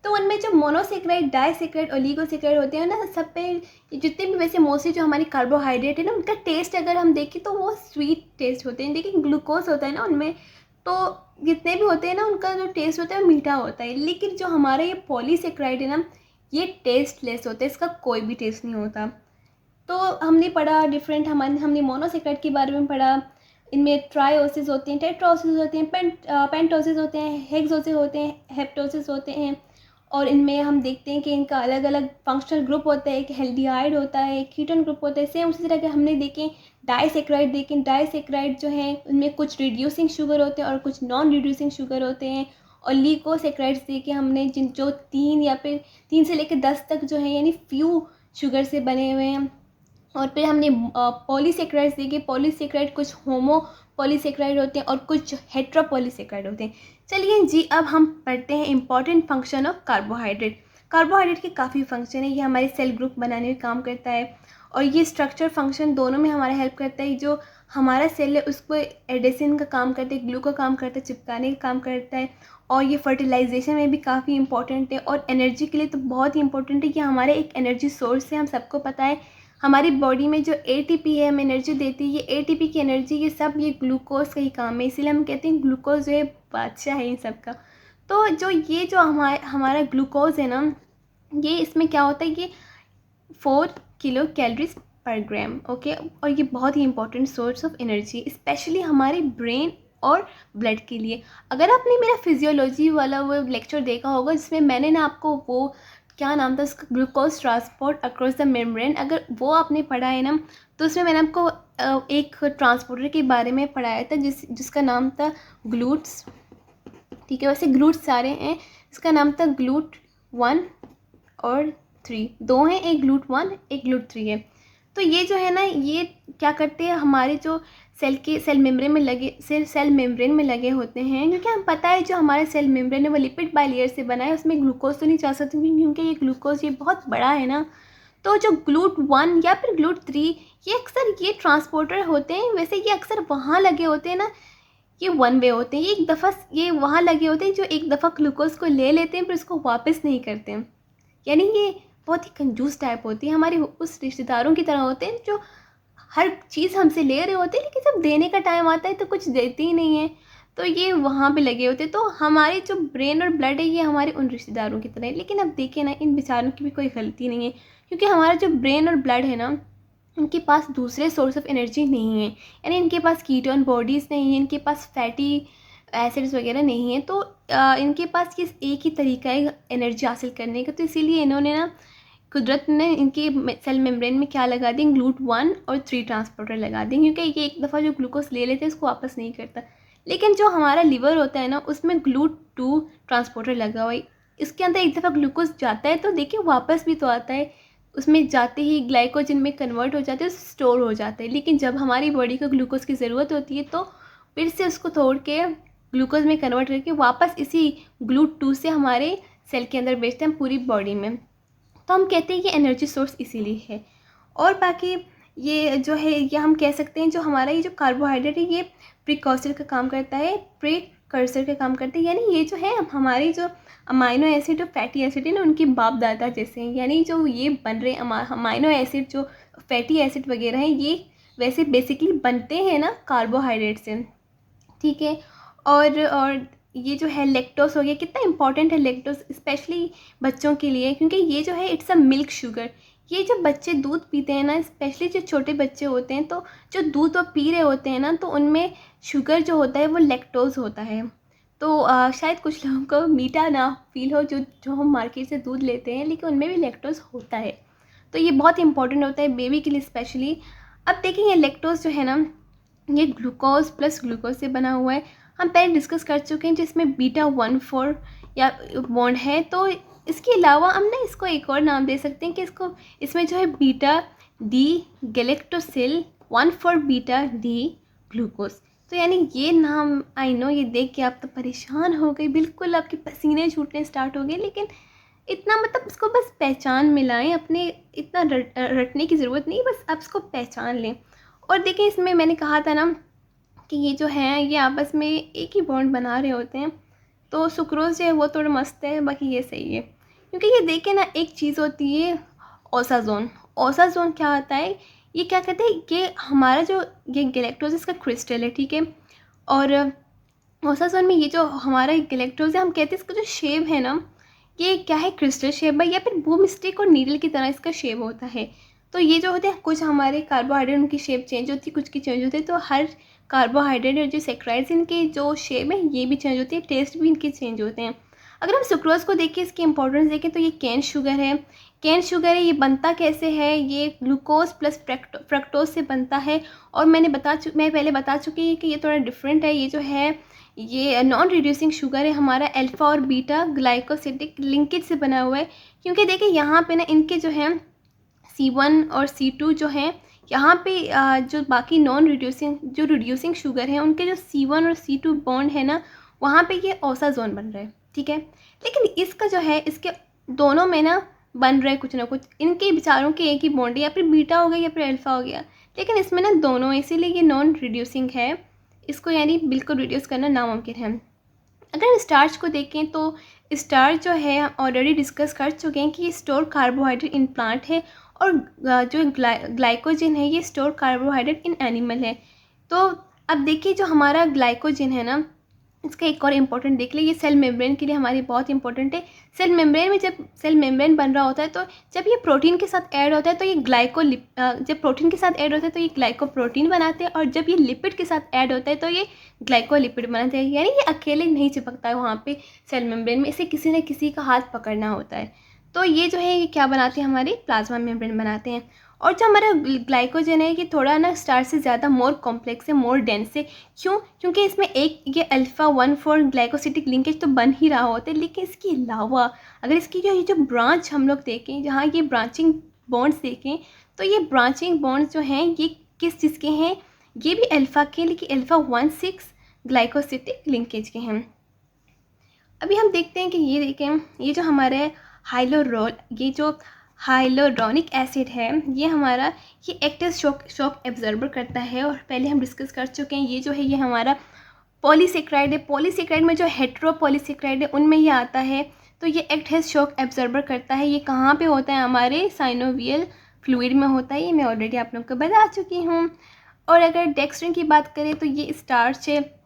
तो उनमें जो मोनोसेक्राइड, डाइसेक्राइड, ओलिगोसेक्राइड होते हैं ना, सब पे जितने भी वैसे मोस्टली जो हमारी कार्बोहाइड्रेट है ना उनका टेस्ट अगर हम देखें तो वो स्वीट टेस्ट होते हैं, लेकिन ग्लूकोज होता है ना उनमें, तो जितने भी होते हैं ना उनका जो टेस्ट होता है मीठा होता है। लेकिन जो हमारा ये पॉलीसेक्राइड है ना ये टेस्टलेस होता है, इसका कोई भी टेस्ट नहीं होता। तो हमने पढ़ा डिफरेंट, हमने मोनोसेक्राइड के बारे में पढ़ा। इनमें ट्राइओसिस होते हैं, टेट्राओसिस होते हैं, पेंटोसिस होते हैं, हेक्सोसिस होते हैं, हेप्टोसिस होते हैं। और इनमें हम देखते हैं कि इनका अलग अलग फंक्शनल ग्रुप होता है, एक हेल्डिहाइड होता है, एक कीटोन ग्रुप होता है। सेम उसी तरह के हमने देखें डाइसेक्राइड जो है उनमें कुछ रिड्यूसिंग शुगर होते हैं और कुछ नॉन रिड्यूसिंग शुगर होते हैं। और लिकोसेक्राइड्स देखे हमने जिन जो 3 या फिर 3 से लेकर 10 तक जो है यानी फ्यू शुगर से बने हुए हैं। और फिर हमने पॉलीसेक्राइड्स देखे, पॉलीसेक्राइड कुछ होमो पॉलीसेक्राइड होते हैं और कुछ हेट्रोपॉलीसेक्राइड होते हैं। चलिए जी, अब हम पढ़ते हैं important function of carbohydrate. Carbohydrate के काफ़ी फंक्शन है, ये हमारे सेल ग्रुप बनाने में काम करता है और ये स्ट्रक्चर फंक्शन दोनों में हमारा हेल्प करता है। जो हमारा सेल है उसको एडेसिन का काम करता है, ग्लू का काम करता है, चिपकाने का काम करता है। और ये फर्टिलाइजेशन में भी काफ़ी इंपॉर्टेंट है, और एनर्जी के लिए तो बहुत ही इंपॉर्टेंट है कि हमारे एक एनर्जी सोर्स है, हम सबको पता है। हमारी बॉडी में जो ATP है हमें एनर्जी देती है, ये ATP की एनर्जी ये सब ये ग्लूकोज का ही काम है, इसीलिए हम कहते हैं ग्लूकोज जो है बादशाह है इन सब का। तो जो ये जो हमारा ग्लूकोज है ना, ये इसमें क्या होता है, ये 4 किलो कैलोरीज पर ग्राम, ओके। और ये बहुत ही important source of energy, specially हमारे ब्रेन और ब्लड के लिए। अगर आपने मेरा फिजियोलॉजी वाला वो लेक्चर देखा होगा जिसमें मैंने ना आपको वो क्या नाम था उसका, glucose transport across the membrane, अगर वो आपने पढ़ा है ना तो उसमें मैंने आपको एक ट्रांसपोर्टर के बारे में पढ़ाया था जिसका नाम था ग्लूट्स। ठीक है, वैसे ग्लूट सारे हैं, इसका नाम था ग्लूट 1 और 3, 2 हैं, एक ग्लूट 1 एक ग्लूट 3 है। तो ये जो है ना ये क्या करते हैं, हमारे जो सेल मेम्ब्रेन में लगे होते हैं, क्योंकि हम पता है जो हमारे सेल मेम्ब्रेन है वो लिपिड बाइलेयर से बना है, उसमें ग्लूकोज तो नहीं जा सकते क्योंकि ये ग्लूकोज ये बहुत बड़ा है ना। तो जो ग्लूट 1 या फिर ग्लूट 3 ये अक्सर ये ट्रांसपोर्टर होते हैं, वैसे ये अक्सर वहाँ लगे होते हैं ना, ये 1 वे होते हैं, ये एक दफ़ा ये वहाँ लगे होते हैं जो एक दफ़ा ग्लूकोज को ले लेते हैं फिर उसको वापस नहीं करते हैं। यानी ये बहुत ही कंजूस टाइप होती है, हमारे उस रिश्तेदारों की तरह होते हैं जो हर चीज़ हमसे ले रहे होते हैं लेकिन जब देने का टाइम आता है तो कुछ देते ही नहीं है। तो ये वहाँ पे लगे होते हैं। तो हमारे जो ब्रेन और ब्लड है ये हमारे उन रिश्तेदारों की तरह है। लेकिन अब देखिए ना, इन बेचारों की भी कोई गलती नहीं है, क्योंकि हमारा जो ब्रेन और ब्लड है ना उनके पास दूसरे सोर्स ऑफ एनर्जी नहीं है, यानी इनके पास कीटोन बॉडीज़ नहीं है, इनके पास फैटी एसिड्स वगैरह नहीं है। तो इनके पास ये एक ही तरीका है एनर्जी हासिल करने का। तो इसीलिए इन्होंने ना, कुदरत ने इनके सेल मेम्ब्रेन में क्या लगा दी, ग्लूट 1 और 3 ट्रांसपोर्टर लगा दी, क्योंकि ये एक दफ़ा जो ग्लूकोज ले लेते हैं उसको वापस नहीं करता। लेकिन जो हमारा लिवर होता है ना उसमें ग्लूट 2 ट्रांसपोर्टर लगा हुआ है। इसके अंदर एक दफ़ा ग्लूकोज जाता है तो देखिए वापस भी तो आता है, उसमें जाते ही ग्लाइकोजन में कन्वर्ट हो जाते हैं, स्टोर हो जाते हैं। लेकिन जब हमारी बॉडी को ग्लूकोज की ज़रूरत होती है तो फिर से उसको तोड़ के ग्लूकोज में कन्वर्ट करके वापस इसी ग्लूट 2 से हमारे सेल के अंदर भेजते हैं पूरी बॉडी में। तो हम कहते हैं कि एनर्जी सोर्स इसीलिए है। और बाकी ये जो है ये हम कह सकते हैं जो हमारा ये जो कार्बोहाइड्रेट है ये प्रीकॉर्सर का काम करता है, प्रीकर्सर का काम करता है, यानी ये जो है हमारी जो अमाइनो एसिड और फैटी एसिड है ना उनके बाप दादा जैसे हैं। यानी जो ये बन रहे अमाइनो एसिड जो फैटी एसिड वगैरह हैं ये वैसे बेसिकली बनते हैं ना कार्बोहाइड्रेट से। ठीक है, और ये जो है लैक्टोस हो गया, कितना इंपॉर्टेंट है लैक्टोस स्पेशली बच्चों के लिए, क्योंकि ये जो है इट्स अ मिल्क शुगर। ये जो बच्चे दूध पीते हैं ना, स्पेशली जो छोटे बच्चे होते हैं, तो जो दूध वो पी रहे होते हैं ना तो उनमें शुगर जो होता है वो लैक्टोज होता है। तो शायद कुछ लोगों को मीठा ना फील हो जो हम मार्केट से दूध लेते हैं, लेकिन उनमें भी लैक्टोज होता है। तो ये बहुत इंपॉर्टेंट होता है बेबी के लिए स्पेशली। अब देखिए ये लैक्टोज जो है ना ये ग्लूकोज प्लस ग्लूकोज से बना हुआ है, हम पहले डिस्कस कर चुके हैं, जिसमें बीटा 1,4 या बॉन्ड है। तो इसके अलावा हम ना इसको एक और नाम दे सकते हैं कि इसमें जो है beta D galactosyl 1,4 beta D glucose. तो यानी ये नाम, आई नो ये देख के आप तो परेशान हो गए, बिल्कुल आपके पसीने छूटने स्टार्ट हो गए, लेकिन इतना मतलब इसको बस पहचान मिलाएं, अपने इतना रटने की ज़रूरत नहीं, बस आप इसको पहचान लें। और देखिए इसमें मैंने कहा था ना कि ये जो है ये आपस में एक ही बॉन्ड बना रहे होते हैं। तो सुक्रोज जो है वो थोड़ा मस्त है, बाकी ये सही है, क्योंकि ये देखें ना एक चीज़ होती है ओसाजोन। ओसाजोन क्या होता है, ये क्या कहते हैं, ये हमारा जो ये गैलेक्टोज का क्रिस्टल है, ठीक है। और ओसाजोन में ये जो हमारा गैलेक्टोज है, हम कहते हैं इसका जो शेप है ना ये क्या है, क्रिस्टल शेप है, या फिर बूम स्टिक और नीडल की तरह इसका शेप होता है। तो ये जो होते हैं कुछ हमारे कार्बोहाइड्रेट उनकी शेप चेंज होती है, कुछ की चेंज होती है। तो हर कार्बोहाइड्रेट और जो सैकराइड्स इनके जो शेप है ये भी चेंज होती है, टेस्ट भी इनके चेंज होते हैं। अगर हम सुक्रोज को देखें, इसकी इंपॉर्टेंस देखें, तो ये कैन शुगर है। कैन शुगर है, ये बनता कैसे है, ये ग्लूकोज प्लस फ्रक्टोज से बनता है। और मैं पहले बता चुकी हूँ कि ये थोड़ा डिफरेंट है। ये जो है ये नॉन रिड्यूसिंग शुगर है, हमारा अल्फा और बीटा ग्लाइकोसिडिक लिंकेज से बना हुआ है। क्योंकि देखिए यहाँ पे ना इनके जो है C1 और C2 जो हैं, यहाँ पे जो बाकी नॉन रिड्यूसिंग जो रिड्यूसिंग शुगर है उनके जो C1 और C2 बॉन्ड है ना वहाँ पे ये ओसाजोन बन रहा है, ठीक है। लेकिन इसका जो है इसके दोनों में ना बन रहा है कुछ ना कुछ, इनके विचारों के एक ही बॉन्ड है, या फिर बीटा हो गया या फिर अल्फा हो गया, लेकिन इसमें ना दोनों, इसीलिए ये नॉन रिड्यूसिंग है, इसको यानी बिल्कुल रिड्यूस करना नामुमकिन है। अगर हम स्टार्च को देखें तो स्टार्च जो है ऑलरेडी डिस्कस कर चुके हैं कि ये स्टोर कार्बोहाइड्रेट इन प्लांट है, और जो ग्लाइकोजन है ये स्टोर कार्बोहाइड्रेट इन एनिमल है। तो अब देखिए जो हमारा ग्लाइकोजन है ना इसका एक और इम्पोर्टेंट देख ले, ये सेल मेम्ब्रेन के लिए हमारी बहुत इंपॉर्टेंट है। सेल मेम्ब्रेन में जब सेल मेम्ब्रेन बन रहा होता है, तो जब ये प्रोटीन के साथ ऐड होता है तो ये जब प्रोटीन के साथ ऐड होता है तो ये ग्लाइकोप्रोटीन बनाते हैं, और जब ये लिपिड के साथ ऐड होता है तो ये ग्लाइकोलिपिड बनाते हैं। यानी ये अकेले नहीं चिपकता है वहाँ पे सेल मेम्ब्रेन में, इसे किसी न किसी का हाथ पकड़ना होता है। तो ये जो है ये क्या बनाते हैं, हमारी प्लाज्मा मेम्ब्रेन बनाते हैं। और जो हमारा ग्लाइकोजन है कि थोड़ा ना स्टार से ज़्यादा मोर कॉम्प्लेक्स है, मोर डेंस है। क्यों? क्योंकि इसमें एक ये अल्फ़ा 1,4 ग्लाइकोसिटिक लिंकेज तो बन ही रहा होता है, लेकिन इसके अलावा अगर इसकी ये जो ब्रांच हम लोग देखें, जहाँ ये ब्रांचिंग बॉन्ड्स देखें, तो ये ब्रांचिंग बॉन्ड्स जो हैं ये किस चीज़ के हैं, ये भी अल्फ़ा के, लेकिन अल्फ़ा 1,6 ग्लाइकोसिटिक लिंकेज के हैं। अभी हम देखते हैं कि ये देखें, ये जो हमारे ये जो हाइलोरोनिक एसिड है, ये हमारा ये एक्टिव शॉक एब्जॉर्बर करता है, और पहले हम डिस्कस कर चुके हैं। ये जो है ये हमारा पॉलीसेक्राइड है। पॉलीसेक्राइड में जो हेट्रोपॉलीसेक्राइड है उनमें ये आता है, तो ये एक्ट एज शॉक एब्जॉर्बर करता है। ये कहाँ पे होता है, हमारे साइनोवियल फ्लूइड में होता है। ये मैं ऑलरेडी आप लोग को बता चुकी हूँ। और अगर डेक्स्ट्रिन की बात करें तो ये स्टार्च है।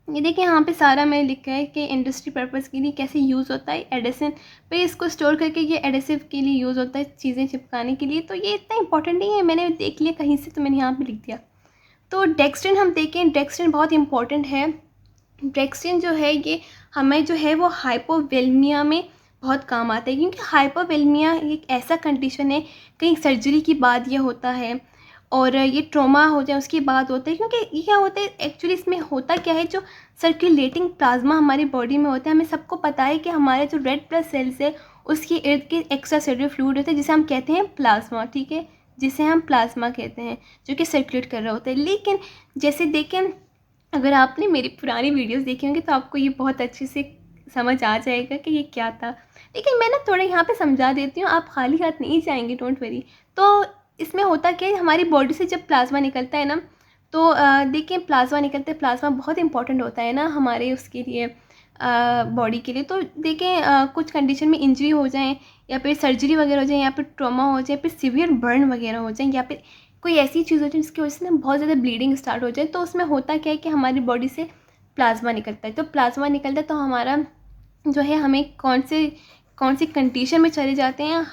ये देखिए यहाँ पे सारा मैंने लिखा है कि इंडस्ट्री पर्पज़ के लिए कैसे यूज़ होता है एडिसन पे, इसको स्टोर करके ये एडिसिव के लिए यूज़ होता है, चीज़ें चिपकाने के लिए। तो ये इतना इंपॉर्टेंट नहीं है, मैंने देख लिया कहीं से तो मैंने यहाँ पे लिख दिया। तो डेक्स्ट्रिन हम देखें, डेक्स्ट्रिन बहुत इंपॉर्टेंट है। डेक्स्ट्रिन जो है ये हमें जो है वो हाइपोवेलमिया में बहुत काम आता है, क्योंकि हाइपोवेलमिया एक ऐसा कंडीशन है, कहीं सर्जरी के बाद ये होता है, और ये ट्रॉमा हो जाए उसके बाद होता है। क्योंकि ये क्या होता है एक्चुअली, इसमें होता क्या है, जो सर्कुलेटिंग प्लाज्मा हमारी बॉडी में होता है, हमें सबको पता है कि हमारे जो रेड ब्लड सेल्स है उसके इर्द गिर्द एक्स्ट्रा सेलुलर फ्लूइड होता है, जिसे हम कहते हैं प्लाज्मा, ठीक है, जिसे हम प्लाज्मा कहते हैं, जो कि सर्कुलेट कर रहा होता है। लेकिन जैसे देखें, अगर आपने मेरी पुरानी वीडियोस देखी होंगी तो आपको ये बहुत अच्छे से समझ आ जाएगा कि ये क्या था। लेकिन मैं ना थोड़ा यहाँ पे समझा देती हूँ, आप खाली हाथ नहीं जाएंगे, डोंट वरी। तो इसमें होता क्या है, हमारी बॉडी से जब प्लाज्मा निकलता है ना, तो देखिए प्लाज्मा निकलते हैं, प्लाज्मा बहुत इंपॉर्टेंट होता है ना हमारे उसके लिए, बॉडी के लिए। तो देखें कुछ कंडीशन में इंजरी हो जाए, या फिर सर्जरी वगैरह हो जाए, या फिर ट्रॉमा हो जाए, फिर सीवियर बर्न वगैरह हो जाए, या फिर कोई ऐसी चीज़ हो जाए जिसकी वजह से ना बहुत ज़्यादा ब्लीडिंग स्टार्ट हो जाए, तो उसमें होता क्या है कि हमारी बॉडी से प्लाज्मा निकलता है। तो प्लाज्मा निकलता है तो हमारा जो है, हमें कौन सी कंडीशन में चले जाते हैं,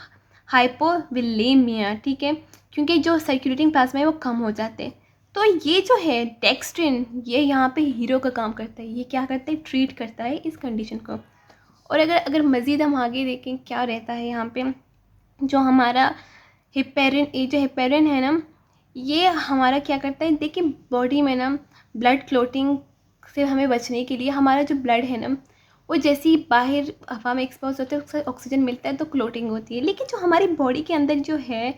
हाइपोविलेमिया, ठीक है, क्योंकि जो सर्कुलेटिंग प्लाज्मा है वो कम हो जाते हैं। तो ये जो है डेक्स्ट्रिन, ये यहाँ पे हीरो का काम करता है। ये क्या करता है, ट्रीट करता है इस कंडीशन को। और अगर मज़ीद हम आगे देखें क्या रहता है यहाँ पे, जो हमारा हिपेरिन, ये जो हिपेरिन है ना, ये हमारा क्या करता है, देखिए बॉडी में ना ब्लड क्लोटिंग से हमें बचने के लिए, हमारा जो ब्लड है ना वो जैसे ही बाहर हवा में एक्सपोज होता है उससे ऑक्सीजन मिलता है तो क्लोटिंग होती है। लेकिन जो हमारी बॉडी के अंदर जो है,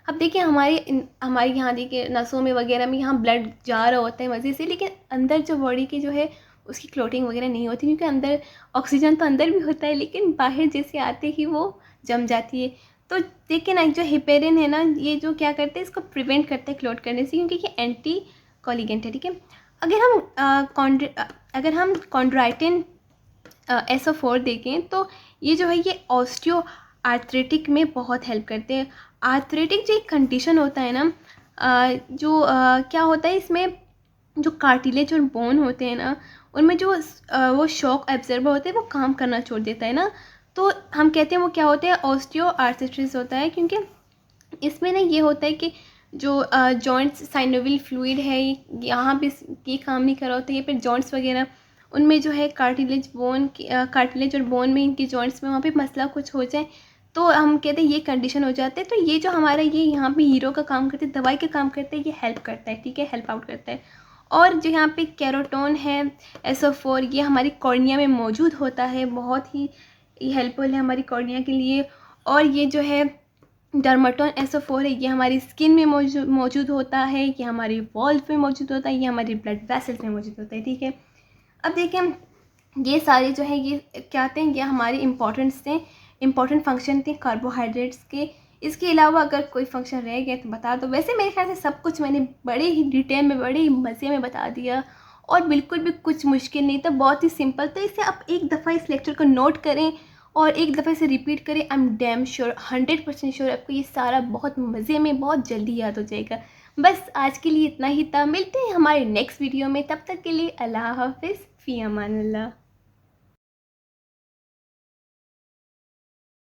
अब देखिए हमारे यहाँ देखिए नसों में वगैरह में यहाँ ब्लड जा रहा होता है मज़े से, लेकिन अंदर जो बॉडी की जो है उसकी क्लोटिंग वगैरह नहीं होती, क्योंकि अंदर ऑक्सीजन तो अंदर भी होता है, लेकिन बाहर जैसे आते ही वो जम जाती है। तो देखिए ना, जो हिपेरिन है ना, ये जो क्या करते हैं, इसको प्रिवेंट करते हैं क्लोट करने से, क्योंकि ये एंटी कोलिगेंट है, ठीक है। अगर हम कॉन्ड्राइटिन SO4 देखें, तो ये जो है ये ऑस्टियो आर्थरेटिक में बहुत हेल्प करते हैं। आर्थरेटिक जो एक कंडीशन होता है ना, क्या होता है इसमें, जो कार्टिलेज और बोन होते हैं ना, उनमें जो वो शॉक एब्जॉर्बर होते हैं वो काम करना छोड़ देता है ना, तो हम कहते हैं वो क्या होता है, ऑस्टियो आर्थराइटिस होता है। क्योंकि इसमें ना ये होता है कि जो जॉइंट्स साइनोवियल फ्लूइड है यहाँ पे ये काम नहीं कर रहा होता है, या फिर जॉइंट्स वगैरह उनमें जो है कार्टिलेज और बोन में, इनकी जॉइंट्स में वहाँ पे मसला कुछ हो जाए तो हम कहते हैं ये कंडीशन हो जाते हैं। तो ये जो हमारा ये यहाँ पे हीरो का काम करते हैं, दवाई का काम करते हैं, ये हेल्प करता है, ठीक है, हेल्प आउट करता है। और जो यहाँ पे कैरोटोन है SO4, ये हमारी कॉर्निया में मौजूद होता है, बहुत ही हेल्पफुल है हमारी कॉर्निया के लिए। और ये जो है डर्माटोन SO4 है, ये हमारी स्किन में मौजूद होता है, ये हमारी वॉल्व में मौजूद होता है, ये हमारी ब्लड वेसल्स में मौजूद होता है, ठीक है। अब देखें ये सारे जो है ये क्या आते हैं, ये हमारे इम्पॉर्टेंट फंक्शन थे कार्बोहाइड्रेट्स के। इसके अलावा अगर कोई फंक्शन रह गया तो बता दो। वैसे मेरे ख्याल से सब कुछ मैंने बड़े ही डिटेल में, बड़े ही मज़े में बता दिया, और बिल्कुल भी कुछ मुश्किल नहीं था, बहुत ही सिंपल। तो इसे आप एक दफ़ा इस लेक्चर को नोट करें और एक दफ़ा इसे रिपीट करें। I am damn sure, 100% sure आपको ये सारा बहुत मज़े में बहुत जल्दी याद हो जाएगा। बस आज के लिए इतना ही था, मिलते हैं हमारे नेक्स्ट वीडियो में, तब तक के लिए अल्लाह हाफिज़। फ़ी अमान अल्लाह।